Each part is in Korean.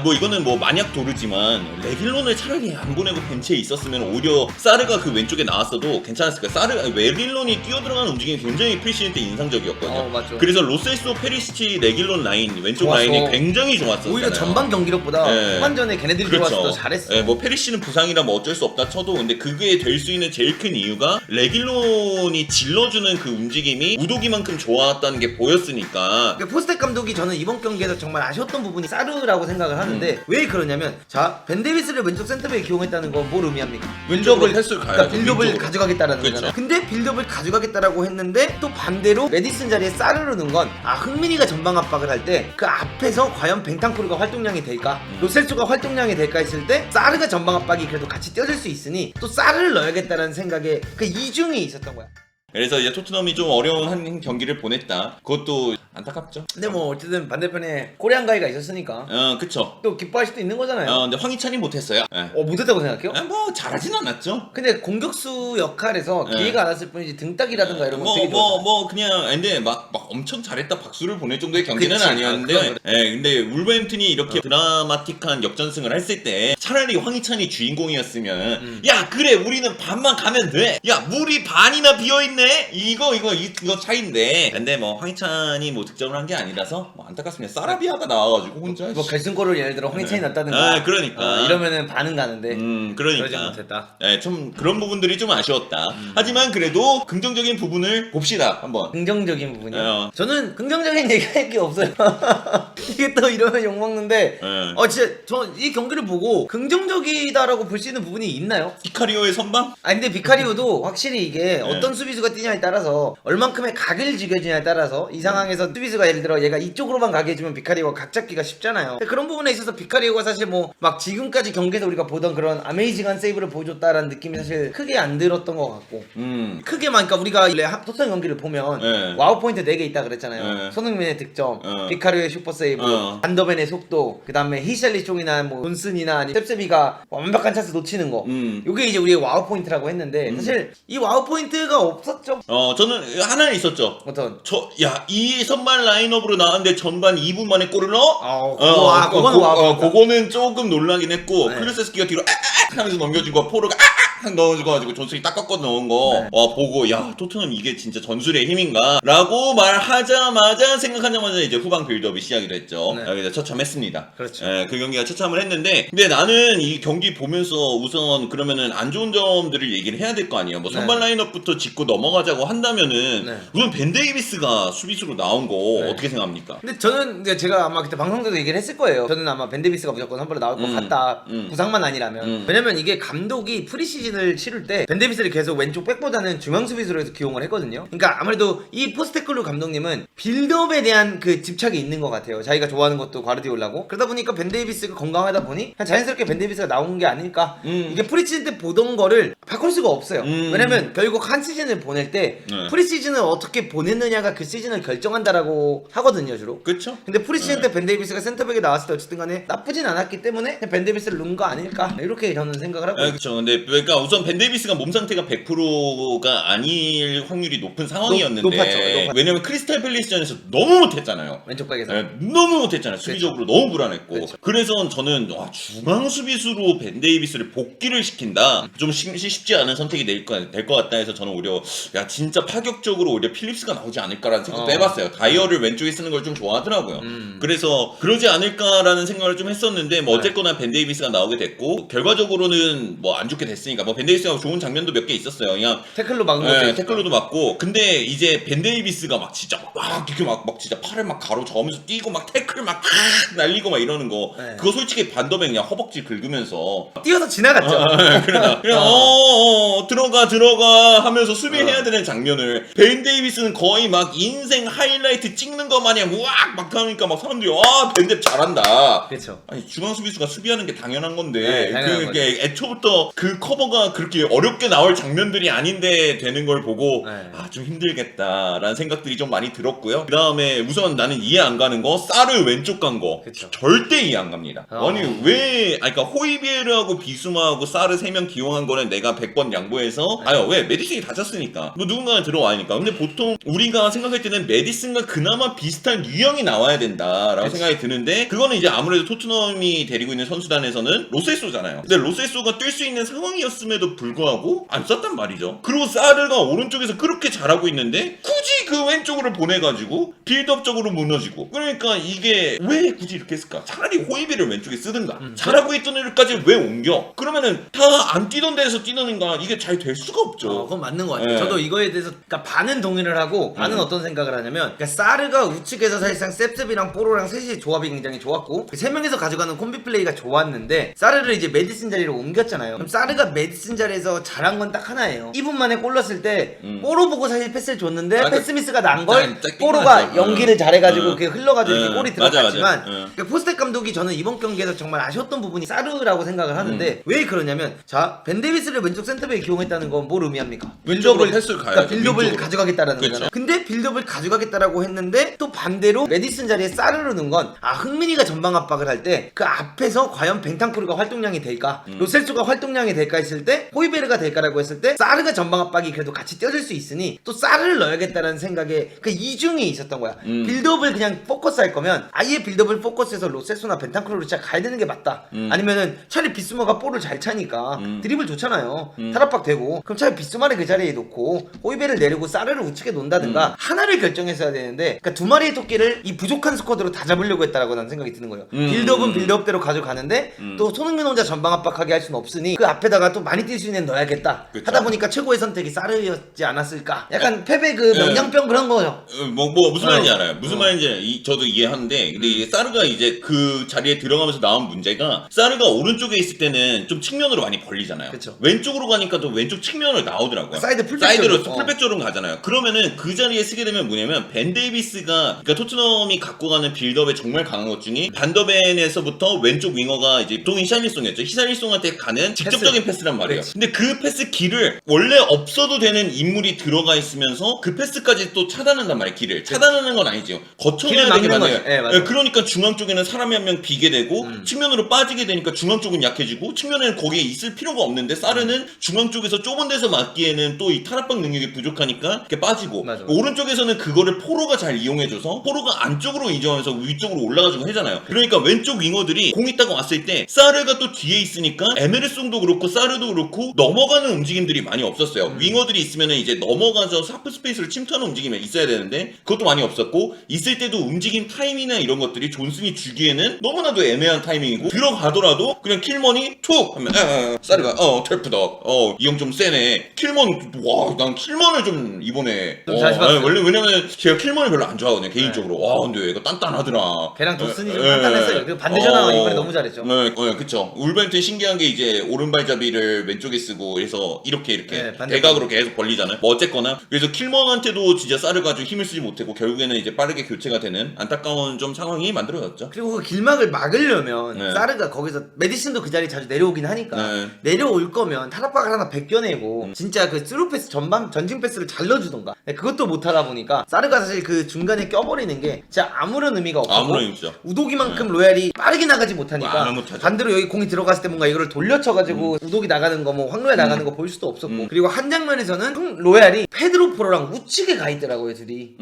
뭐 이거는 뭐 만약 도르지만 레길론을 차라리 안 보내고 벤치에 있었으면 오히려 사르가 그 왼쪽에 나왔어도 괜찮았을 거야. 레길론이 뛰어들어가는 움직임이 굉장히 프리시즌 때 인상적이었거든요. 맞죠. 그래서 로셀소, 페리시치, 레길론 라인 왼쪽 좋았어. 라인이 굉장히 좋았었잖아요. 오히려 전반 경기력보다 네. 후반전에 걔네들이 그렇죠. 좋아서 더 잘했어. 뭐 페리시는 부상이라 뭐 어쩔 수 없다 쳐도 근데 그게 될 수 있는 제일 큰 이유가 레길론이 질러주는 그 움직임이 우도기만큼 좋았다는 게 보였으니까. 포스텍 감독이 저는 이번 경기에서 정말 아쉬웠던 부분이 사르라고 생각을 하는데 왜 그러냐면 자 벤 데이비스를 왼쪽 센터백에 기용했다는 건 뭘 의미합니까? 왼쪽으로 패스를 가야죠. 그러니까 빌드업을 왼쪽으로. 가져가겠다라는 그렇죠. 거잖아. 근데 빌드업을 가져가겠다라고 했는데 또 반대로 메디슨 자리에 사르를 넣은 건 흥민이가 전방 압박을 할 때 그 앞에서 과연 벤탄쿠르가 활동량이 될까? 로셀소가 활동량이 될까 했을 때 사르가 전방 압박이 그래도 같이 뛰어줄 수 있으니 또 사르를 넣어야겠다는 생각에 그 이중이 있었던 거야. 그래서 이제 토트넘이 좀 어려운 한 경기를 보냈다. 그것도 안타깝죠. 근데 뭐 어쨌든 반대편에 코리안 가이가 있었으니까 그쵸. 또 기뻐할 수도 있는 거잖아요. 근데 황희찬이 못했어요. 못했다고 생각해요? 뭐 잘하진 않았죠. 근데 공격수 역할에서 네. 기회가 안 왔을 뿐이지 등딱이라든가 이런 거 되게 좋아. 그냥 근데 막 엄청 잘했다 박수를 보낼 정도의 경기는 그치. 아니었는데 근데 울버햄튼이 이렇게 드라마틱한 역전승을 했을 때 차라리 황희찬이 주인공이었으면 야 그래 우리는 반만 가면 돼. 야 물이 반이나 비어있네. 이거 차인데 근데 뭐 황희찬이 뭐 득점을 한 게 아니라서 뭐 안타깝습니다. 사라비아가 나와가지고 혼자 뭐 결승골을 예를 들어 황희찬이 넣었다든가 그러니까 이러면은 반은 가는데 그러지 그러니까 못했다. 좀 그런 부분들이 좀 아쉬웠다. 하지만 그래도 긍정적인 부분을 봅시다 한번. 긍정적인 부분이요? 어. 저는 긍정적인 얘기할 게 없어요. 이게 또 이러면 욕먹는데 진짜 저 이 경기를 보고 긍정적이다라고 볼 수 있는 부분이 있나요? 히카리오의 선방? 근데 비카리오도 확실히 이게 어떤 수비수가 뛰냐에 따라서 얼만큼의 각을 지켜주냐에 따라서 이 상황에서 수비수가 예를 들어 얘가 이쪽으로만 가게 해주면 비카리오가 각 잡기가 쉽잖아요. 근데 그런 부분에 있어서 비카리오가 사실 뭐 막 지금까지 경기에서 우리가 보던 그런 아메이징한 세이브를 보여줬다라는 느낌이 사실 크게 안 들었던 것 같고 크게 막 그러니까 우리가 원래 토트넘 경기를 보면 와우 포인트 4개 있다 그랬잖아요. 손흥민의 득점, 비카리오의 슈퍼 세이브, 반더벤의 속도, 그 다음에 히샬리 총이나 뭐 존슨이나 아니 셉셉이가 완벽한 찬스 놓치는 거 요게 이제 우리의 와우 포인트라고 했는데 사실 이 와우 포인트가 없었죠. 저는 하나 있었죠. 어떤? 이 선발 라인업으로 나왔는데 전반 2분 만에 골을 넣어? 그거는 와우 포인트. 그거는 조금 놀라긴 했고 클루세스키가 뒤로 하면서 넘겨준 거 포르가 넣어가지고 존슨이 딱 꺾어 넣은 거 보고 야 토트넘 이게 진짜 전술의 힘인가? 라고 말하자마자 생각하자마자 이제 후방 빌드업이 시작이 됐죠. 여기서 처참했습니다. 그렇죠. 그 경기가 처참을 했는데 근데 나는 이 경기 보면서 우선 그러면은 안 좋은 점들을 얘기를 해야 될 거 아니에요. 뭐 선발 라인업부터 짚고 넘어가자고 한다면은 우선 벤 데이비스가 수비수로 나온 거 어떻게 생각합니까? 근데 저는 이제 제가 아마 그때 방송 때도 얘기를 했을 거예요. 저는 아마 벤 데이비스가 무조건 선발로 나올 것 같다. 부상만 아니라면. 왜냐면 이게 감독이 프리시즌을 치를 때 벤 데이비스를 계속 왼쪽 백보다는 중앙 수비수로 해서 기용을 했거든요. 그러니까 아무래도 이 포스테클루 감독님은 빌드업에 대한 그 집착이 있는 것 같아요. 자기가 좋아하는 것도 과르디올라고. 그러다 보니까 벤 데이비스가 건강하다 보니 그냥 자연스럽게 벤 데이비스가 나온 게 아닐까. 이게 프리시즌 때 보던 거를 바꿀 수가 없어요. 왜냐면 결국 한 시즌을 보낼 때 프리시즌을 어떻게 보냈느냐가 그 시즌을 결정한다라고 하거든요, 주로. 그쵸? 근데 프리시즌 때 벤 데이비스가 센터백에 나왔을 때 어쨌든 간에 나쁘진 않았기 때문에 그냥 벤 데이비스를 넣은 거 아닐까. 이렇게 저는 생각을 하고. 그렇죠. 근데 그러니까 우선 벤 데이비스가 몸 상태가 100%가 아닐 확률이 높은 상황이었는데 높았죠. 왜냐면 크리스탈 팰리스전에서 너무 못했잖아요. 왼쪽 백에서. 너무 못했잖아요. 수비적으로 너무 불안했고. 그렇죠. 그래서 저는 중앙 수비수로 벤 데이비스를 복귀를 시킨다. 좀 쉽지 않은 선택이 될 것 같다 해서 저는 오히려 야 진짜 파격적으로 오히려 필립스가 나오지 않을까라는 생각도 해봤어요. 다이어를 왼쪽에 쓰는 걸 좀 좋아하더라고요. 그래서 그러지 않을까라는 생각을 좀 했었는데 뭐 어쨌거나 벤 데이비스가 나오게 됐고 결과적으로는 뭐 안 좋게 됐으니까 뭐 벤 데이비스가 좋은 장면도 몇 개 있었어요. 그냥 태클로 막는 것도 태클로도 맞고 근데 이제 벤 데이비스가 막 진짜 막 이렇게 막 진짜 팔을 막 가로 저으면서 뛰고 막 태클 막 날리고 막 이러는 거 그거 솔직히 반더벤 그냥 허벅지 긁으면서 뛰어서 지나갔죠. 그냥 들어가 하면서 수비해야 되는 장면을 벤 데이비스는 거의 막 인생 하이라이트 찍는 거 마냥 우악 막 하니까 막 사람들이 벤 데이비스 잘한다. 그렇죠. 아니 중앙 수비수가 수비하는 게 당연한 건데 당연한 그게 애초부터 그 커버가 사르가 그렇게 어렵게 나올 장면들이 아닌데 되는 걸 보고 네. 아 좀 힘들겠다라는 생각들이 좀 많이 들었고요. 그 다음에 우선 나는 이해 안 가는 거 사르 왼쪽 간 거 절대 이해 안 갑니다. 아니 왜 그러니까 호이비에르하고 비수마하고 사르 3명 기용한 거는 내가 100번 양보해서 아유 왜 메디슨이 다쳤으니까 뭐 누군가는 들어와야니까. 근데 보통 우리가 생각할 때는 메디슨과 그나마 비슷한 유형이 나와야 된다라고 생각이 드는데 그거는 이제 아무래도 토트넘이 데리고 있는 선수단에서는 로세소잖아요. 근데 로세소가 뛸 수 있는 상황이었음에도 불구하고 안 썼단 말이죠. 그리고 사르가 오른쪽에서 그렇게 잘하고 있는데 굳이 그 왼쪽으로 보내가지고 빌드업적으로 무너지고 그러니까 이게 왜 굳이 이렇게 했을까? 차라리 호이비를 왼쪽에 쓰든가 잘하고 있던 애들까지 왜 옮겨? 그러면은 다 안 뛰던 데에서 뛰는가 이게 잘 될 수가 없죠. 그건 맞는 것 같아요. 네. 저도 이거에 대해서 그러니까 반은 동의를 하고 반은 어떤 생각을 하냐면 그러니까 사르가 우측에서 사실상 셉셉이랑 뽀로랑 셋이 조합이 굉장히 좋았고 그 세 명에서 가져가는 콤비 플레이가 좋았는데 사르를 이제 메디슨 자리로 옮겼잖아요. 그럼 사르가 메디슨 자리에서 잘한 건 딱 하나예요. 2분 만에 골 넣었을 때 뽀로 보고 사실 패스를 줬는데 패스 미스가 난 걸 뽀로가 연기를 잘해가지고 그게 흘러가지고 이렇게 골이 들어갔지만 그러니까 포스텍 감독이 저는 이번 경기에서 정말 아쉬웠던 부분이 사르라고 생각을 하는데 왜 그러냐면 자 벤 데이비스를 왼쪽 센터백에 기용했다는 건 뭘 의미합니까? 왼쪽으로 패스를 가야 그러니까 빌드업을 가져가겠다라는 그렇죠. 거잖아요. 근데 빌드업을 가져가겠다라고 했는데 또 반대로 메디슨 자리에 사르를 넣은 건 흥민이가 전방 압박을 할 때 그 앞에서 과연 벤탄쿠르가 활동량이 될까 로셀소가 활동량이 될까 했을 때 호이베르가 될까라고 했을 때 사르가 전방 압박이 그래도 같이 떼어질 수 있으니 또 사르를 넣어야겠다라는 생각에 그 이중이 있었던 거야. 빌드업을 그냥 포커스 할 거면 아예 빌드업을 포커스해서 로셀소나 벤탄쿠르로 진짜 가야 되는 게 맞다. 아니면은 차라리 비스마가 볼을 잘 차니까 드리블 좋잖아요. 탈압박 되고 그럼 차라리 비스마를 그 자리에 놓고 호이베를 내리고 사르를 우측에 놓는다든가 하나를 결정했어야 되는데 그러니까 두 마리의 토끼를 이 부족한 스쿼드로 다 잡으려고 했다라고 나는 생각이 드는 거예요. 빌드업은 빌드업대로 가져가는데 또 손흥민 혼자 전방 압박하게 할 수는 없으니 그 앞에다가 또 많이 뛸 수 있는 넣어야겠다. 그쵸. 하다 보니까 최고의 선택이 사르였지 않았을까. 약간 패배 그 명량병 그런 거죠. 뭐 무슨 말인지 알아요. 무슨 말인지 저도 이해하는데 근데 이게 사르가 이제 그 자리에 들어가면서 나온 문제가 사르가 오른쪽에 있을 때는 좀 측면으로 많이 벌리잖아요. 그쵸. 왼쪽으로 가니까 또 왼쪽 측면을 나오더라고요. 사이드 풀백 사이드로 쪽으로. 풀백 쪽으로 가잖아요. 그러면은 그 자리에 쓰게 되면 뭐냐면 벤 데이비스가 그러니까 토트넘이 갖고 가는 빌드업에 정말 강한 것 중에 반더벤에서부터 왼쪽 윙어가 이제 보통 히샬리송이었죠. 히샬리송한테 가는 직접적인 패스란 말이에요. 그치. 근데 그 패스 길을 원래 없어도 되는 인물이 들어가 있으면서 그 패스까지 또 차단한단 말이에요. 길을 차단하는 건 아니죠. 거쳐내야 길을 되게 막는 만들어요. 거지. 네, 맞아요. 그러니까 중앙 쪽에는 사람이 한 명 비게 되고 측면으로 빠지게 되니까 중앙 쪽은 약해지고 측면에는 거기에 있을 필요가 없는데 사르는 중앙 쪽에서 좁은 데서 맞기에는 또 이 탈압박 능력이 부족하니까 이렇게 빠지고 맞아. 오른쪽에서는 그거를 포로가 잘 이용해줘서 포로가 안쪽으로 이전해서 위쪽으로 올라가지고 해잖아요. 그러니까 왼쪽 윙어들이 공 있다가 왔을 때 사르가 또 뒤에 있으니까 에메르송도 그렇고 사르도 그렇고 넘어가는 움직임들이 많이 없었어요. 윙어들이 있으면 이제 넘어가서 하프 스페이스를 침투하는 움직임이 있어야 되는데 그것도 많이 없었고 있을 때도 움직임 타임이나 이런 것들이 존슨이 주기에는 너무나도 애매한 타이밍이고 들어가더라도 그냥 킬먼이 툭 하면 사르가 텔프덕 이 형 좀 세네. 킬먼 와 난 킬먼을 좀 이번에 좀 다시 봤어요. 원래 왜냐면 제가 킬먼을 별로 안 좋아하거든요 개인적으로. 와 근데 얘가 단단하더라. 걔랑 도슨이 좀 단단했어요. 그리고 반대전화가 이번에 너무 잘했죠. 그쵸. 울버햄튼 신기한 게 이제 오른발잡이를 왼쪽에 쓰고 그래서 이렇게 네, 대각으로 계속 벌리잖아요. 뭐 어쨌거나 그래서 킬먼한테도 진짜 사르가 좀 힘을 쓰지 못했고 결국에는 이제 빠르게 교체가 되는 안타까운 좀 상황이 만들어졌죠. 그리고 그 길막을 막으려면 네. 사르가 거기서 메디슨도 그 자리에 자주 내려오긴 하니까 네. 내려올 거면 탈압박을 하나 베껴내고 진짜 그 스루 패스 전진 패스를 잘 넣어주던가 그것도 못하다 보니까 사르가 사실 그 중간에 껴버리는 게 진짜 아무런 의미가 없고 아무런 의미죠. 우도기만큼 로얄이 빠르게 나가지 못하니까 안 못하죠. 반대로 여기 공이 들어갔을 때 뭔가 이거를 돌려쳐가지고 우독이 나가는 거 뭐 황로에 나가는 거 볼 수도 없었고 그리고 한 장면에서는 로얄이 페드로 포로랑 우측에 가 있더라고요 둘이.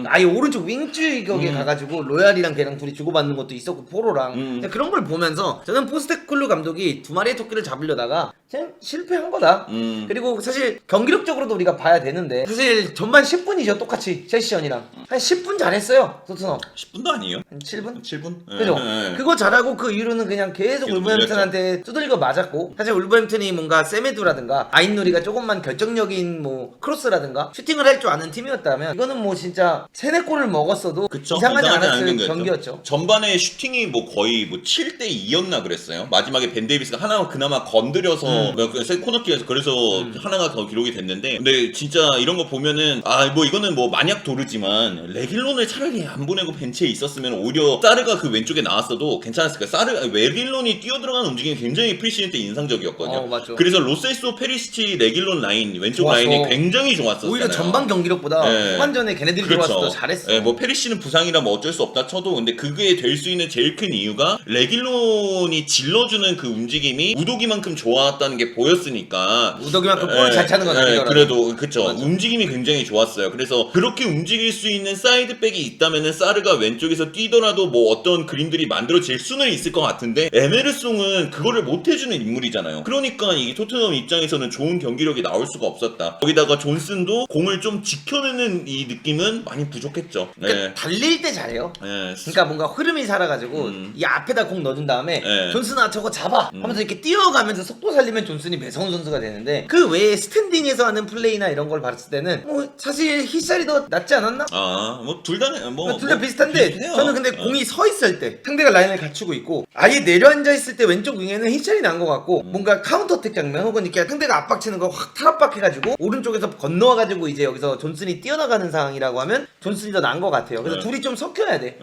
아예 오른쪽 윙쪽에 가가지고 로얄이랑 걔랑 둘이 주고받는 것도 있었고 포로랑 그런 걸 보면서 저는 포스테클루 감독이 두 마리의 토끼를 잡으려다가 그냥 실패한 거다. 그리고 사실 경기력적으로도 우리가 봐야 되는데 사실 전반 10분이죠 똑같이 세시전이랑 한 10분 잘했어요 토트넘. 10분도 아니에요. 한 7분? 7분? 그죠? 그거 잘하고 그 이후로는 그냥 계속 울버햄튼한테 두들겨 맞았고 사실 울버햄튼이 뭔가 세메두라든가 아인누리가 조금만 결정적인 뭐 크로스라든가 슈팅을 할 줄 아는 팀이었다면 이거는 뭐 진짜 3-4골을 먹었어도 그쵸? 이상하지 않았을 않은 경기였죠. 전반에 슈팅이 뭐 거의 뭐 7대 2였나 그랬어요. 마지막에 벤 데이비스가 하나 그나마 건드려서 코너킥에서 그래서 하나가 더 기록이 됐는데 근데 진짜 이런 거 보면은 뭐 이거는 뭐 만약 도르지만 레길론을 차라리 안 보내고 벤치에 있었으면 오히려 사르가 그 왼쪽에 나왔어도 괜찮았을 거예요. 레길론이 뛰어들어가는 움직임이 굉장히 프리시즌 때 인상적이었거든요. 좋았죠. 그래서 로셀소, 페리시치, 레길론 라인 왼쪽 좋았어. 라인이 굉장히 좋았었잖아요. 오히려 전반 경기력보다 네. 후반전에 걔네들이 그렇죠. 들어와서 더 잘했어. 네, 뭐 페리시는 부상이라 뭐 어쩔 수 없다 쳐도 근데 그게 될 수 있는 제일 큰 이유가 레길론이 질러주는 그 움직임이 우도기만큼 좋았다는 게 보였으니까. 우덕이만큼 골 잘 차는 건 아니더라도. 그래도 그쵸. 맞아. 움직임이 굉장히 좋았어요. 그래서 그렇게 움직일 수 있는 사이드백이 있다면은 사르가 왼쪽에서 뛰더라도 뭐 어떤 그림들이 만들어질 수는 있을 것 같은데 에메르송은 그거를 못 해주는 인물이잖아요. 그러니까 이 토트넘 입장에서는 좋은 경기력이 나올 수가 없었다. 거기다가 존슨도 공을 좀 지켜내는 이 느낌은 많이 부족했죠. 그러니까 달릴 때 잘해요. 네. 그러니까 뭔가 흐름이 살아가지고 이 앞에다 공 넣어준 다음에 네. 존슨아 저거 잡아 하면서 이렇게 뛰어가면서 속도 살리면 존슨이 매서운 선수가 되는데 그 외에 스탠딩에서 하는 플레이나 이런 걸 봤을 때는 뭐 사실 히샬이 더 낫지 않았나? 뭐 둘 다 둘 다 비슷한데 비슷해요. 저는 근데 공이 서 있을 때 상대가 라인을 갖추고 있고 아예 내려앉아 있을 때 왼쪽 윙에는 히샬이 난 것 같고 뭔가 카운터택 장면 혹은 이렇게 상대가 압박치는 거 확 탈압박해가지고 오른쪽에서 건너와가지고 이제 여기서 존슨이 뛰어나가는 상황이라고 하면 존슨이 더 나은 것 같아요. 그래서 둘이 좀 섞여야 돼.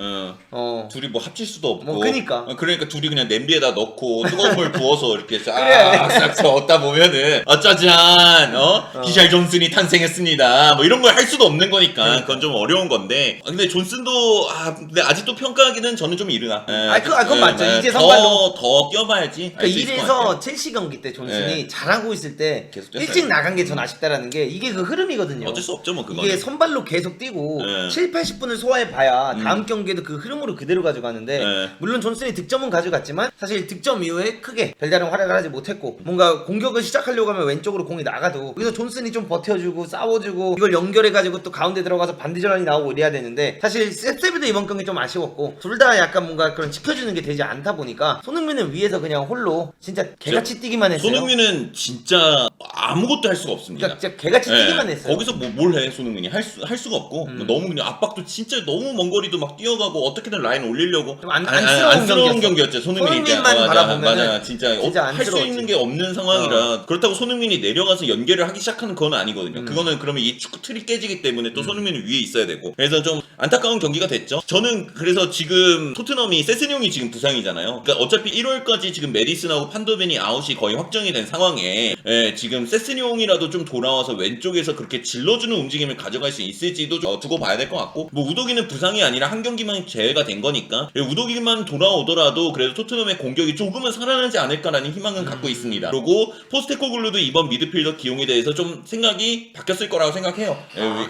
둘이 뭐 합칠 수도 없고. 뭐 그러니까 둘이 그냥 냄비에다 넣고 뜨거운 물 부어서 이렇게 그래. 싹싹 얻다 보면은 짜잔 히샬 존슨이 탄생했습니다. 뭐 이런 걸 할 수도 없는 거니까 그건 좀 어려운 건데. 근데 존슨도 근데 아직도 평가하기는 저는 좀 이르나. 그건 맞죠. 이제 선발로 더 끼워봐야지. 그러니까 이래서 첼시 경기 때 존슨이 잘하고 있을 때 계속 뛰었어요. 일찍 나간 게 전 아쉽다라는 게 이게 그 흐름이거든요. 어쩔 수 없죠 뭐 그거는. 이게 선발로 계속 뛰고 7, 80분을 소화해봐야 다음 경기에도 그 흐름으로 그대로 가져가는데 물론 존슨이 득점은 가져갔지만 사실 득점 이후에 크게 별다른 활약을 하지 못했고 뭔가 공격을 시작하려고 하면 왼쪽으로 공이 나가도 그래서 존슨이 좀 버텨주고 싸워주고 이걸 연결해가지고 또 가운데 들어가서 반대전환이 나오고 이래야 되는데 사실 셉셉이도 이번 경기 좀 아쉬웠고 둘 다 약간 뭔가 그런 지켜주는 게 되지 않다 보니까 손흥민은 위에서 그냥 홀로 진짜 개같이 뛰기만 했어요. 손흥민은 진짜 아무것도 할 수가 없습니다. 그러니까 진짜 개같이 뛰기만 했어요. 거기서 뭘 해 손흥민이 할 수가 없고 너무 그냥 압박도 진짜 너무 먼 거리도 막 뛰어가고 어떻게든 라인 올리려고 좀 안쓰러운 경기였죠. 손흥민만 바라보면은 맞아 진짜 할 수 있는 게 없는 상황이라 그렇다고 손흥민이 내려가서 연계를 하기 시작하는 건 아니거든요. 그거는 그러면 이 축구 틀이 깨지기 때문에 또 손흥민은 위에 있어야 되고 그래서 좀 안타까운 경기가 됐죠. 저는 그래서 지금 토트넘이 세스뇽이 지금 부상이잖아요. 그러니까 어차피 1월까지 지금 메디슨하고 판도벤이 아웃이 거의 확정이 된 상황에 지금 세스뇽이라도 좀 돌아와서 왼쪽에서 그렇게 질러주는 움직임을 가져갈 수 있을지도 좀 두고 봐야 될 것 같고 뭐 우도기는 부상이 아니라 한 경기만 제외가 된 거니까 우도기만 돌아오더라도 그래도 토트넘의 공격이 조금은 살아나지 않을까라는 희망은 갖고 있습니다. 그리고 포스테코글루도 이번 미드필더 기용에 대해서 좀 생각이 바뀌었을 거라고 생각해요.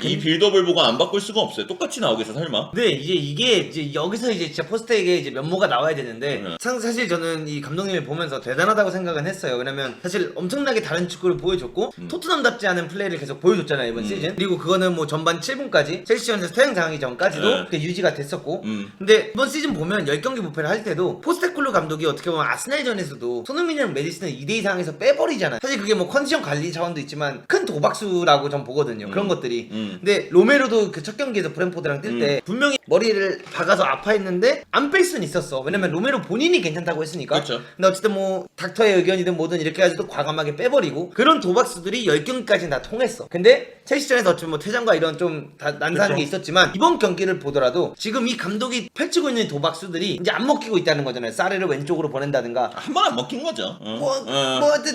이 빌드업을 보고 안 바꿀 수가 없어요. 똑같이 나오겠어 설마. 근데 이게 여기서 이제 진짜 포스텍의 이제 면모가 나와야 되는데 사실 저는 이 감독님을 보면서 대단하다고 생각은 했어요. 왜냐면 사실 엄청나게 다른 축구를 보여줬고 토트넘답지 않은 플레이를 계속 보여줬잖아요 이번 시즌. 그리고 그거는 뭐 전반 7분까지 첼시전에서 퇴장당하기 전까지도 그게 유지가 됐었고 근데 이번 시즌 보면 10경기 무패를 할 때도 포스테콜루 감독이 어떻게 보면 아스날전에서도 손흥민이랑 메디슨을 2대2 상황에서 빼버리잖아요. 사실 그게 뭐 컨디션 관리 차원도 있지만 큰 도박수라고 전 보거든요. 그런 것들이. 근데 로메로도 그 첫 경기에서 브랜포드랑 뛸 때 분명히 머리를 박아서 아파했는데 안 뺄 수는 있었어. 왜냐면 로메로 본인이 괜찮다고 했으니까. 그렇죠. 근데 어쨌든 뭐 닥터의 의견이든 뭐든 이렇게 해가지고 또 과감하게 빼버리고 그런 도박수들이 10경기까지는 다 통했어. 근데 첼시전에서 어쩌면 뭐 퇴장과 이런 좀 난사하는 그렇죠. 게 있었지만 이번 경기를 보더라도 지금 이 감독이 펼치고 있는 도박수들이 이제 안 먹히고 있다는 거잖아요. 사레를 왼쪽으로 보낸다든가 한 번 안 먹힌 거죠.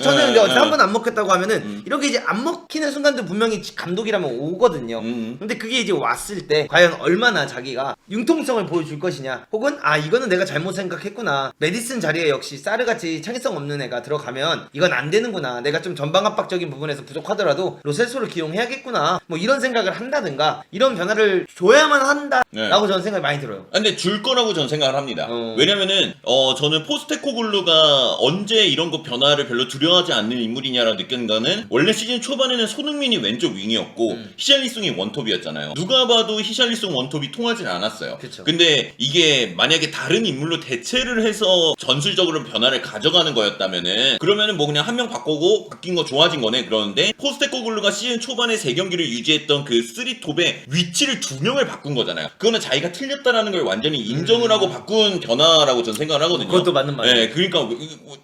저는 이제 한 번 안 먹혔다고 하면은 이렇게 이제 안 먹히는 순간도 분명히 감독이라면 오거든요. 근데 그게 이제 왔을 때 과연 얼마나 자기가 융통성을 보여줄 것이냐 혹은 이거는 내가 잘못 생각했구나. 메디슨 자리에 역시 사르같이 창의성 없는 애가 들어가면 이건 안 되는구나. 내가 좀 전방 압박적인 부분에서 부족하더라도 로셀소를 기용해야겠구나. 뭐 이런 생각을 한다든가 이런 변화를 줘야만 한다라고 저는 생각이 많이 들어요. 근데 줄 거라고 저는 생각을 합니다. 왜냐면은 저는 포스테코글루가 언제 이런 거 변화를 별로 두려워하지 않는 인물이냐라고 느낀 거는 원래 시즌 초반에는 손흥민이 왼쪽 윙이었고 히샬리송이 원톱이었잖아요. 누가 봐도 히샬리송 원톱이 통하진 않았어요. 그쵸. 근데 이게 만약에 다른 인물로 대체를 해서 전술적으로 변화를 가져가는 거였다면은 그러면은 뭐 그냥 한 명 바꾸고 바뀐 거 좋아진 거네. 그러는데 포스테코글루가 시즌 초반에 3경기를 유지했던 그 3톱의 위치를 2명을 바꾼 거잖아요. 그거는 자기가 틀렸다라는 걸 완전히 인정을 하고 바꾼 변화라고 저는 생각을 하거든요. 그것도 맞는 말이에요. 네, 그러니까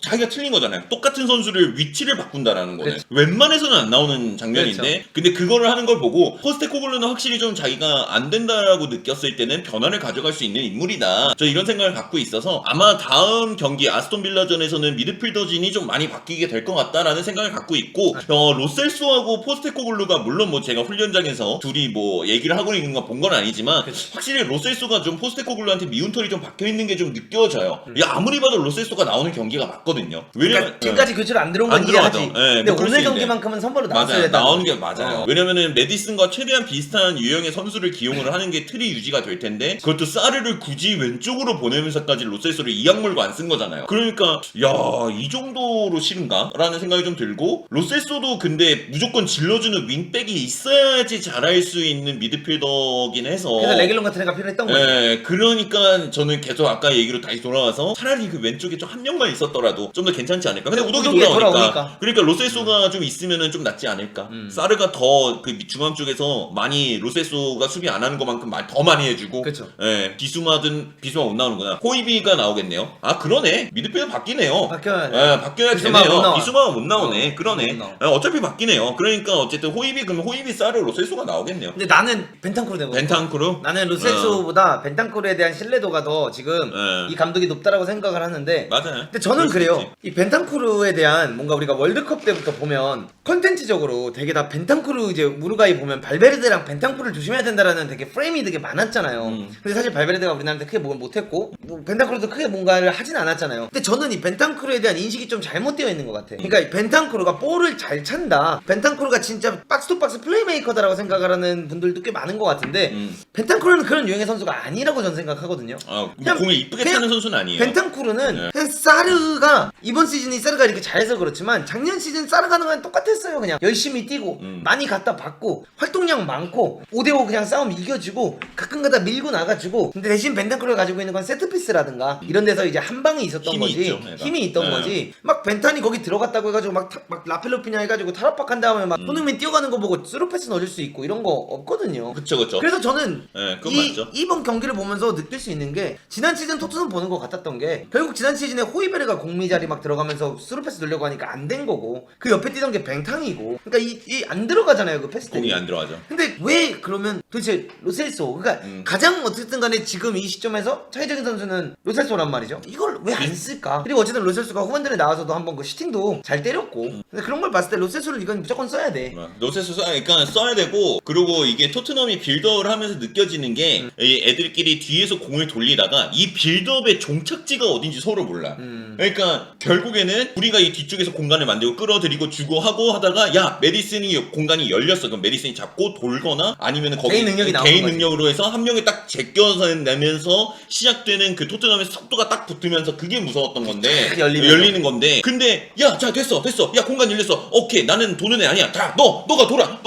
자기가 틀린 거잖아요. 똑같은 선수를 위치를 바꾼다라는 거는 웬만해서는 안 나오는 장면인데 근데 그거를 하는 걸 보고 포스테코글루는 확실히 좀 자기가 안 된다라고 느꼈을 때는 변화를 가져갈 수 있는 인물이다. 저 이런 생각을 갖고 있어서 아마 다음 경기 아스톤 빌라전에서는 미드필더진이 좀 많이 바뀌게 될 것 같다라는 생각을 갖고 있고 로셀소하고 포스테코글루가 물론 뭐 제가 훈련장에서 둘이 뭐 얘기를 하고 있는 거 본 건 아니지만 확실히 로셀소가 좀 포스테코글루한테 미운 털이 좀 박혀 있는 게 좀 느껴져요. 야, 아무리 봐도 로셀소가 나오는 경기가 맞거든요. 왜냐면 그러니까 지금까지 교체로 안 들어온 건 안 이해하지. 들어가죠. 근데 뭐 그럴 수 오늘 있는데. 경기만큼은 선발로 나왔어야 맞아요. 된다는 나오는 게 거지. 맞아요. 왜냐면은 메디슨과 최대한 비슷한 유형의 선수를 기용을 하는 게 틀이 유지가 될 텐데 그것도 사르를 굳이 왼쪽으로 보내면서까지 로셀소를 이악물고 안 쓴 거잖아요. 그러니까 야, 이 정도로 싫은가? 라는 생각이 좀 들고 로셀소도 근데 무조건 질러주는 윙백이 있어야지 잘할 수 있는 미드필더긴 해서 그래서 레길론 같은 애가 필요했던 거지. 네, 그러니까 저는 계속 아까 얘기로 다시 돌아와서 차라리 그 왼쪽에 좀 한 명만 있었더라도 좀 더 괜찮지 않을까. 근데 우독이 우독이 돌아오니까. 돌아오니까. 그러니까 로셀소가 좀 있으면은 좀 낫지 않을까. 사르가 더 그 중앙 쪽에서 많이 로셀소가 수비 안 하는 것만큼 더 많이 해주고. 그쵸. 예, 비수마 못 나오는구나. 호이비가 나오겠네요. 아, 그러네. 미드필더 바뀌네요. 바뀌어야 돼. 예, 바뀌어야 비수마가 못 되네요. 나와. 비수마가 못 나오네. 그러네. 못 나와. 예, 어차피 바뀌네요. 그러니까 어쨌든 그럼 호이비, 사르, 로셀소가 나오겠네요. 근데 나는 벤탄쿠르 되고 벤탄쿠르? 나는 로셀소보다 벤탄쿠르에 대한 신뢰도가 더 지금 네. 이 감독이 높다라고 생각을 하는데 맞아요. 근데 저는 그럴 수 그래요. 이 벤탄쿠르에 대한 뭔가 우리가 월드컵 때부터 보면 컨텐츠적으로 되게 다 벤탄쿠르 이제 우루과이 보면 발베르데랑 벤탄쿠르를 조심해야 된다라는 되게 프레임이 되게 많았잖아요. 근데 사실 발베르데가 우리나라한테 크게 뭘 못했고 뭐 벤탄쿠르도 크게 뭔가를 하진 않았잖아요. 근데 저는 이 벤탄쿠르에 대한 인식이 좀 잘못되어 있는 것 같아. 그러니까 이 벤탄쿠르가 볼을 잘 찬다. 벤탄쿠르가 진짜 박스 투 박스 플레이메이커다라고 생각을 하는 분들도 꽤 많은 것 같은데 벤탄쿠르는 그런 유형의 선수가 아니라고 저는 생각하거든요. 그냥 공을 이쁘게 차는 선수는 아니에요. 벤탄쿠르는 네. 그냥 사르가 이번 시즌이 사르가 이렇게 잘해서 그렇지만 작년 시즌 사르가 하는 건 똑같았어요. 그냥 열심히 뛰고 많이 갖다 받고 활동량 많고 5대5 그냥 싸움 이겨주고 가끔가다 밀고 나가주고 근데 대신 벤탄쿠르가 가지고 있는 건 세트피스라든가 이런 데서 이제 한 방이 있었던 힘이 거지. 있죠, 얘가. 힘이 있던 네. 거지. 막 벤탄이 거기 들어갔다고 해가지고 막 라펠로피냐 해가지고 타락박 한 다음에 막 손흥민 뛰어가는 거 보고 스루패스 넣어줄 수 있고 이런 거 없거든요. 그쵸. 그래서 저는 네, 그건 맞죠. 이번 경기를 보면서 느낄 수 있는 게 지난 시즌 토트넘 보는 것 같았던 게 결국 지난 시즌에 호이베르가 공미 자리 막 들어가면서 스루패스 넣으려고 하니까 안 된 거고 그 옆에 뛰던 게 뱅탕이고 그러니까 이 안 들어가잖아요 그 패스들이. 공이 안 들어가죠. 근데 왜 그러면 도대체 로셀소 그러니까 가장 어쨌든 간에 지금 이 시점에서 차이적인 선수는 로셀소란 말이죠. 이걸 왜 안 쓸까? 그리고 어쨌든 로셀소가 후반전에 나와서도 한번 그 슈팅도 잘 때렸고 근데 그런 걸 봤을 때 로셀소를 이건 무조건 써야 돼. 로셀소 그러니까 써야 되고 그리고 이게 토트넘이 빌드업을 하면서 느껴지는 게 이 애들끼리 뒤에서 공을 돌리다가 이 빌드업의 종착지가 어딘지 서로 몰라. 그러니까 결국에는 우리가 이 뒤쪽에서 공간을 만들고 끌어들이고 주고 하고 하다가 야 메디슨이 공간이 열렸어. 그럼 메디슨이 잡고 돌거나 아니면 거기 개인 능력이 나오는 개인 거지. 능력으로 해서 한 명이 딱 제껴서 내면서 시작되는 그 토트넘의 속도가 딱 붙으면서 그게 무서웠던 건데 딱 열리면서. 열리는 건데 근데 야 자 됐어 야 공간 열렸어 오케이 나는 도는 애 아니야 자 너가 돌아 나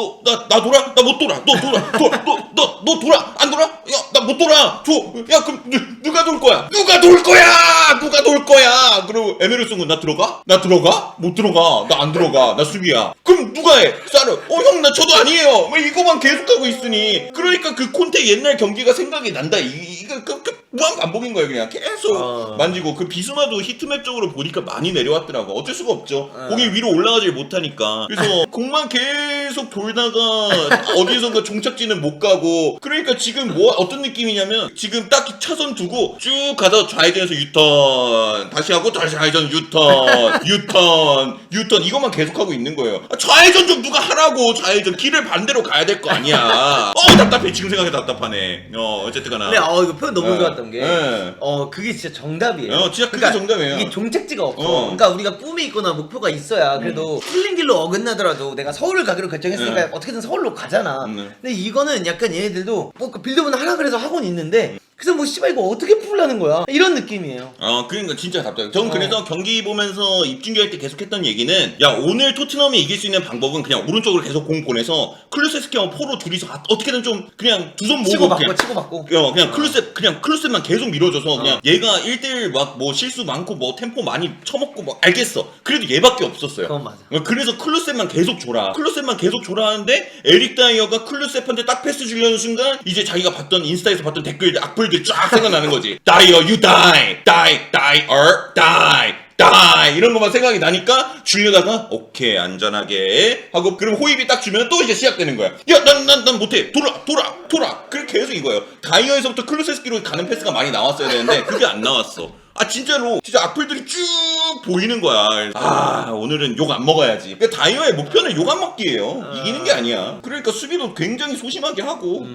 돌아 나 못 돌아 너 돌아 안 돌아 야 나 못 돌아 야 그럼 누가 돌 거야 그리고 에메르송은 나 들어가 못 들어가 나 안 들어가 나 수비야 그럼 누가 해 사르 형 나 저도 아니에요 왜 이거만 계속하고 있으니 그러니까 그 콘테 옛날 경기가 생각이 난다 이거 무한 반복인 거예요 그냥 계속 만지고 그 비수마도 히트맵 쪽으로 보니까 많이 내려왔더라고 어쩔 수가 없죠 거기 위로 올라가질 못하니까 그래서 공만 계속 돌다가 어디선가 종착지는 못 가고 그러니까 지금 뭐 어떤 느낌이냐면 지금 딱 차선 두고 쭉 가서 좌회전에서 유턴 다시 하고 다시 좌회전 유턴 이것만 계속하고 있는 거예요 좌회전 좀 누가 하라고 좌회전 길을 반대로 가야 될 거 아니야 답답해 지금 생각해도 답답하네 어쨌든 가나 근데 이거 표현 너무 좋았던 게 네. 그게 진짜 정답이에요. 진짜 그게 정답이에요. 이게 종착지가 없어. 그러니까 우리가 꿈이 있거나 목표가 있어야 그래도 틀린 길로 어긋나더라도 내가 서울을 가기로 결정했으니까 어떻게든 서울로 가잖아. 근데 이거는 약간 얘네들도 뭐 그 빌드업은 하라 그래서 하고는 있는데 그래서 뭐 씨발 이거 어떻게 풀라는 거야 이런 느낌이에요. 그러니까 진짜 답답해. 전 그래서 경기 보면서 입중계할 때 계속했던 얘기는 야 오늘 토트넘이 이길 수 있는 방법은 그냥 오른쪽으로 계속 공 보내서 클루세스키하고 포로 둘이서 어떻게든 좀 그냥 두 손 모으고 치고받고 그냥 클루셉만 계속 밀어줘서 그냥 얘가 1대1 막 뭐 실수 많고 뭐 템포 많이 쳐먹고 뭐 알겠어. 그래도 얘밖에 없었어요. 그건 맞아. 그래서 클루셉만 계속 줘라 하는데 에릭 다이어가 클루셉한테 딱 패스 주려는 순간 이제 자기가 봤던 인스타에서 봤던 댓글들 악플들 쫙 생각나는 거지. 다이어 you die 이런 것만 생각이 나니까 주려다가 오케이 안전하게 하고 그럼 호입이 딱 주면 또 이제 시작되는 거야. 야 난 못해 돌아 그렇게 계속 이거예요. 다이어에서부터 클루세스키로 가는 패스가 많이 나왔어야 되는데 그게 안 나왔어. 아 진짜로 진짜 악플들이 쭉 보이는 거야. 아 오늘은 욕 안 먹어야지. 그러니까 다이어의 목표는 욕 안 먹기예요. 이기는 게 아니야. 그러니까 수비도 굉장히 소심하게 하고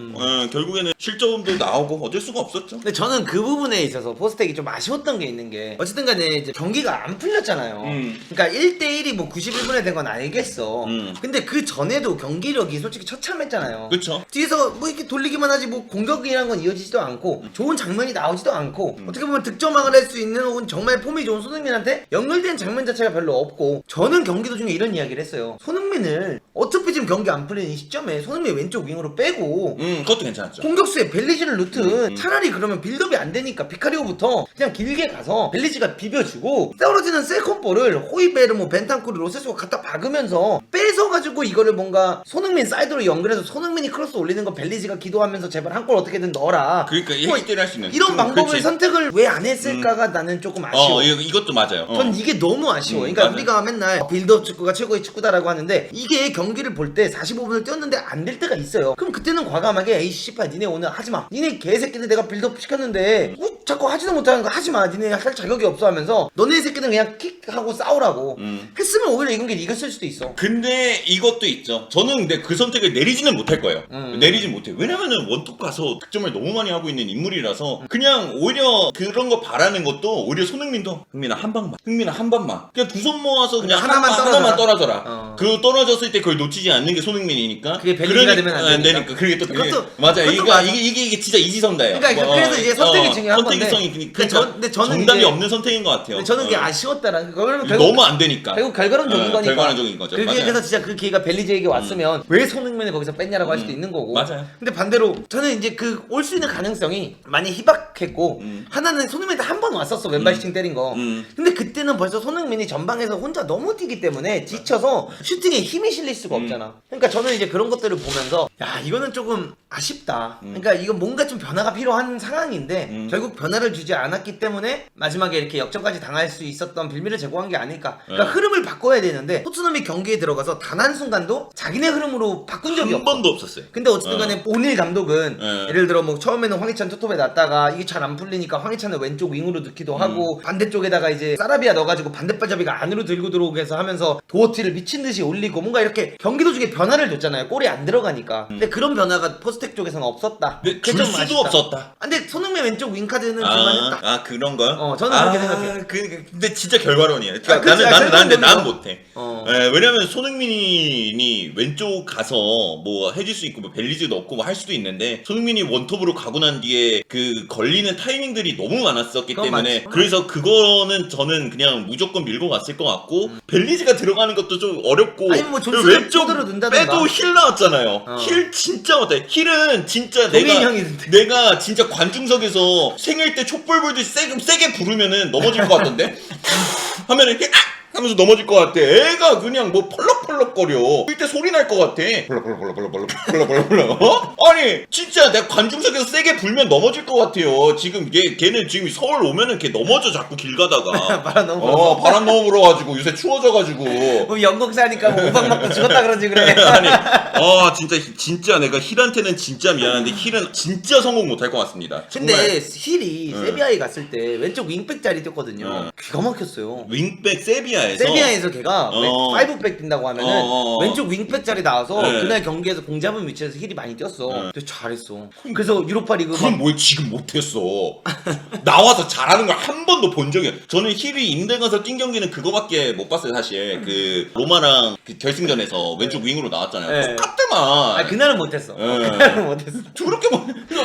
결국에는 실점도 나오고 어쩔 수가 없었죠. 근데 저는 그 부분에 있어서 포스텍이 좀 아쉬웠던 게 있는 게 어쨌든 간에 이제 경기가 안 풀렸잖아요. 그러니까 1대1이 뭐 91분에 된 건 알겠어. 근데 그 전에도 경기력이 솔직히 처참했잖아요. 그쵸. 뒤에서 뭐 이렇게 돌리기만 하지 뭐 공격이란 건 이어지지도 않고 좋은 장면이 나오지도 않고 어떻게 보면 득점왕을 할 수 있는 혹은 정말 폼이 좋은 손흥민한테 연결된 장면 자체가 별로 없고 저는 경기 도중에 이런 이야기를 했어요. 손흥민을 어차피 지금 경기 안 풀리는 이 시점에 손흥민 왼쪽 윙으로 빼고 그것도 괜찮았죠. 공격수에 벨리지를 넣든 차라리 그러면 빌드업이 안 되니까 비카리오부터 그냥 길게 가서 벨리지가 비벼주고 떨어지는 세컨볼을 호이베르 뭐 벤탄쿠르 로세스가 갖다 박으면서 뺏어가지고 이거를 뭔가 손흥민 사이드로 연결해서 손흥민이 크로스 올리는 거 벨리지가 기도하면서 제발 한 골 어떻게든 넣어라. 그러니까 뭐 1대1 할 수 있는 이런 방법을 그치. 선택을 왜 안 했을까가 나는 조금 아쉬워. 이것도 맞아요. 전 이게 너무 아쉬워. 그러니까 맞아요. 우리가 맨날 빌드업 축구가 최고의 축구다라고 하는데 이게 경기를 볼 때 45분을 뛰었는데 안 될 때가 있어요. 그럼 그때는 과감하게 에이 씨발 니네 오늘 하지마. 니네 개새끼들 내가 빌드업 시켰는데 자꾸 하지도 못하는 거 하지마. 니네 할 자격이 없어 하면서 너네 새끼들 그냥 킥하고 싸우라고 했으면 오히려 이 경기를 이겼을 수도 있어. 근데 이것도 있죠. 저는 근데 그 선택을 내리지는 못할 거예요. 내리진 못해. 왜냐면은 원톱 가서 득점을 너무 많이 하고 있는 인물이라서 그냥 오히려 그런 거 바라는 것도 오히려 손흥민도 흥민아 한 방만, 흥민아 한 방만. 그냥 두 손 모아서 그냥 하나만 떨어져라. 그 떨어졌을 때 그걸 놓치지 않는 게 손흥민이니까. 그게 벨리지가 되면 안 되니까. 그게 또 그것도 맞아. 맞아. 이게 진짜 이지선다예요. 그러니까 그래서 이제 선택이 중요한 건데. 선택성이 근데 저는 정답이 이제 없는 선택인 것 같아요. 근데 저는 그게 아쉬웠다라는 거. 그러면 결국 너무 안 되니까. 결국 결과론적인 거니까. 결과론적인 거죠. 그게 맞아요. 그래서 진짜 그 기회가 벨리지에게 왔으면 왜 손흥민을 거기서 뺐냐라고 할 수도 있는 거고. 맞아요. 근데 반대로 저는 이제 그 올 수 있는 가능성이 많이 희박했고 하나는 손흥민한테 한 번 왔었어 왼발 슈팅 때린 거. 근데 그때는 벌써 손흥민이 전방에서 혼자 너무 뛰기 때문에 지쳐서 슈팅에 힘이 실릴 수가 없잖아. 그러니까 저는 이제 그런 것들을 보면서 야 이거는 조금 아쉽다. 그러니까 이건 뭔가 좀 변화가 필요한 상황인데 결국 변화를 주지 않았기 때문에 마지막에 이렇게 역전까지 당할 수 있었던 빌미를 제공한 게 아닐까. 그러니까 흐름을 바꿔야 되는데 토트넘이 경기에 들어가서 단 한 순간도 자기네 흐름으로 바꾼 적이 한 없어. 번도 없었어요. 근데 어쨌든 간에 오닐 감독은 예를 들어 뭐 처음에는 황희찬 투톱에 놨다가 이게 잘 안 풀리니까 황희찬을 왼쪽 윙으로 넣기도 하고 반대쪽에다가 이제 사라비아 넣어가지고 반대발잡이가 안으로 들고 들어오게 해서 하면서 도어티를 미친 듯이 올리고 뭔가 이렇게 경기 도중에 변화를 줬잖아요. 골이 안 들어가니까. 근데 그런 변화가 포스텍 쪽에서는 없었다. 근데 그게 줄 좀 수도 아쉽다. 없었다. 근데 손흥민 왼쪽 윙카드는 그만했다. 그런 거요? 저는 그렇게 생각해요. 근데 진짜 결과론이에요. 그러니까 그치, 나는 결과론이죠. 못해. 어. 왜냐면 손흥민이 왼쪽 가서 뭐 해줄 수 있고 뭐 벨리즈도 없고 뭐 할 수도 있는데 손흥민이 원톱으로 가고 난 뒤에 그 걸리는 타이밍들이 너무 많았었기 그건 때문에 맞지. 그래서 그거는 저는 그냥 무조건 밀고 갔을 것 같고 벨리즈가 들어가는 것도 좀 어렵고 아니, 뭐 존스를 왼쪽 포드로 넣는다던가. 빼도 힐 나왔잖아요. 어. 힐 진짜 못해. 힐은 진짜 동민 형이던데. 내가 진짜 관중석에서 생일 때 촛불 불듯이 세게 부르면은 넘어질 것 같던데 하면은 이렇게 하면서 넘어질 것 같아. 애가 그냥 뭐 펄럭펄럭거려. 그때 소리 날 것 같아. 펄럭펄럭. 아니 진짜 내가 관중석에서 세게 불면 넘어질 것 같아요. 지금 걔는 지금 서울 오면은 걔 넘어져 자꾸 길 가다가. 바람 너무 불어서. 바람 너무 불어가지고 요새 추워져가지고. 뭐 영국 사니까 뭐 우박 맞고 죽었다 그러지 그래. 아니, 진짜 내가 힐한테는 진짜 미안한데 힐은 진짜 성공 못할 것 같습니다. 근데 정말. 힐이 세비야에 갔을 때 왼쪽 윙백 자리 뛰었거든요. 기가 막혔어요. 윙백 세비야에서 걔가 5백 뛴다고 하면은 왼쪽 윙백 자리 나와서 네. 그날 경기에서 공 잡은 위치에서 힐이 많이 뛰었어. 근데 잘했어. 그래서 유로파 리그 그럼 뭘 지금 못했어. 나와서 잘하는 걸 한 번도 본 적이 없어요. 저는 힐이 임대 가서 뛴 경기는 그거밖에 못 봤어요 사실. 그 로마랑 그 결승전에서 왼쪽 윙으로 나왔잖아요. 네. 똑같더만. 그날은 못했어. 그날은 못했어. 더럽게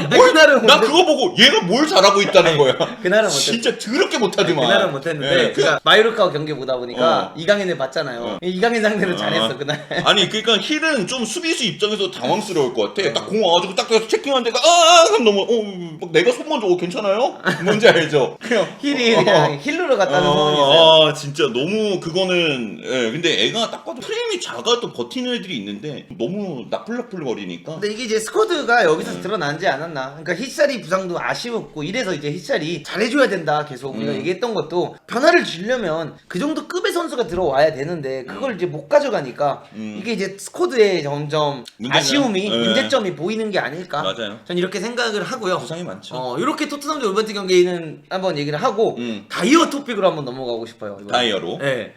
그날은 나 못했- 그거 보고 얘가 뭘 잘하고 있다는 거야. 그날은 못했어. 진짜 더럽게 못하더만. 그날은 못했는데 네, 제가 마요르카 경기 보다 보니까 이강인을 봤잖아요. 이강인 상대로 잘했어 그날. 아니 그러니까 힐은 좀 수비수 입장에서 당황스러울 것 같아. 딱 공 와가지고 딱 체킹한 데가 그럼 너무 막 내가 손 먼저 괜찮아요? 뭔지 알죠? 그냥 힐이 그냥 힐루로 갔다는 소문이 있어요. 진짜 너무 그거는 근데 애가 딱 봐도 프레임이 작아도 버티는 애들이 있는데 너무 나풀나풀 거리니까. 근데 이게 이제 스쿼드가 여기서 드러나지 않았나. 그러니까 히샬이 부상도 아쉬웠고 이래서 이제 히샬이 잘해줘야 된다 계속 우리가 얘기했던 것도 변화를 주려면 그 정도 급의 수비 선수가 들어와야 되는데 그걸 이제 못 가져가니까 이게 이제 스쿼드에 점점 아쉬움이 네. 문제점이 보이는 게 아닐까. 맞아요. 전 이렇게 생각을 하고요. 부상이 많죠. 이렇게 토트넘 대 울버햄튼 경기는 한번 얘기를 하고 다이어 토픽으로 한번 넘어가고 싶어요. 이번에. 다이어로. 네.